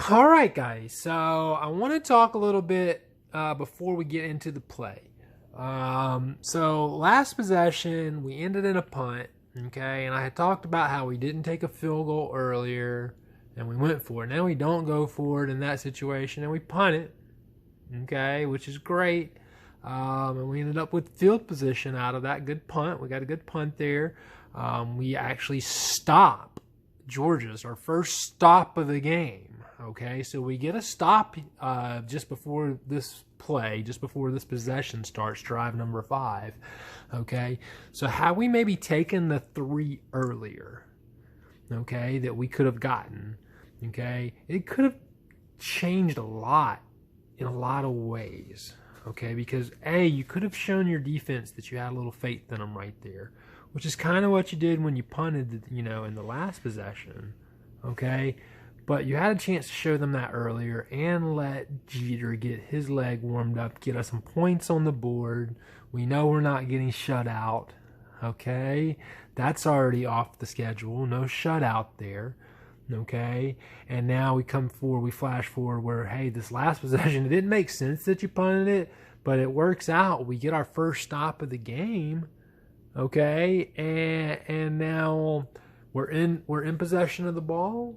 All right, guys. So I want to talk a little bit before we get into the play. So last possession, we ended in a punt, okay? And I had talked about how we didn't take a field goal earlier, and we went for it. Now we don't go for it in that situation, and we punt it, okay, which is great. And we ended up with field position out of that good punt. We got a good punt there. We actually stop Georgia's, our first stop of the game. Okay, so we get a stop just before this play, just before this possession starts, drive number 5. Okay, so had we maybe taken the 3 earlier, okay, that we could have gotten, okay, it could have changed a lot in a lot of ways. Okay, because A, you could have shown your defense that you had a little faith in them right there, which is kind of what you did when you punted, in the last possession. Okay, but you had a chance to show them that earlier and let Jeter get his leg warmed up, get us some points on the board. We know we're not getting shut out. Okay, that's already off the schedule. No shutout there. Okay, and now we come forward, we flash forward where, hey, this last possession, it didn't make sense that you punted it, but it works out. We get our first stop of the game, okay, and now we're in possession of the ball,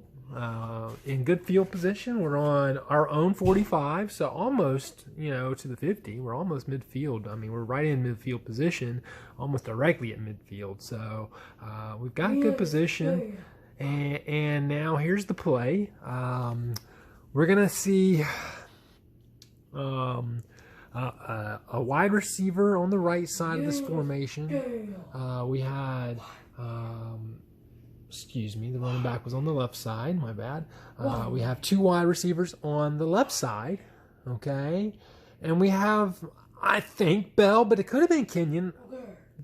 in good field position. We're on our own 45, so almost, to the 50. We're almost midfield. I mean, we're right in midfield position, almost directly at midfield. So we've got good position. And now here's the play. We're going to see a wide receiver on the right side of this formation. We had, the running back was on the left side. My bad. We have 2 wide receivers on the left side. Okay. And we have, I think, Bell, but it could have been Kenyon.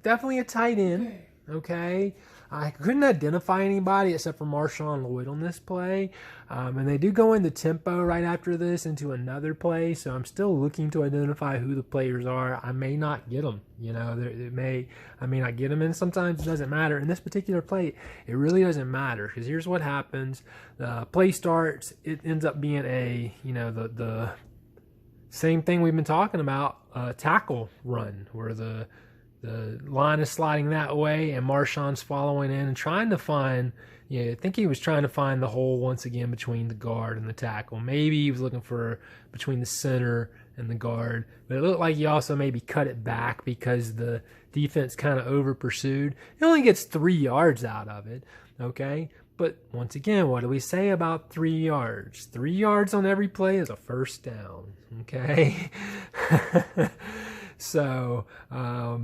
Definitely a tight end. Okay. I couldn't identify anybody except for Marshawn Lloyd on this play. And they do go into tempo right after this into another play. So I'm still looking to identify who the players are. I may not get them. I may not get them. And sometimes it doesn't matter. In this particular play, it really doesn't matter. Because here's what happens. The play starts. It ends up being the same thing we've been talking about, tackle run, where the line is sliding that way, and Marshawn's following in and trying to find, I think he was trying to find the hole once again between the guard and the tackle. Maybe he was looking for between the center and the guard, but it looked like he also maybe cut it back because the defense kind of over pursued. He only gets 3 yards out of it, okay? But once again, what do we say about 3 yards? 3 yards on every play is a first down, okay? So, I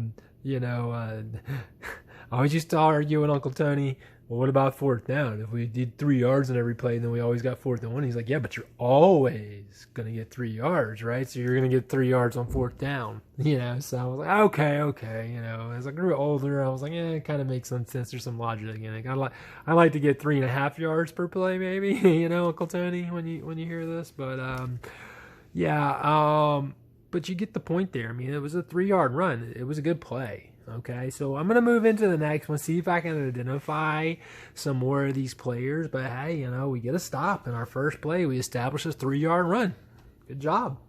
always used to argue with Uncle Tony, well, what about 4th down? If we did 3 yards on every play, then we always got 4th and 1. He's like, yeah, but you're always going to get 3 yards, right? So you're going to get 3 yards on 4th down, So I was like, okay. As I grew older, I was like, yeah, it kind of makes some sense. There's some logic in it. I like to get 3.5 yards per play, maybe, Uncle Tony, when you hear this. But, but you get the point there. I mean, it was a 3-yard run. It was a good play. Okay, so I'm going to move into the next one, see if I can identify some more of these players. But, hey, we get a stop in our first play. We establish a 3-yard run. Good job.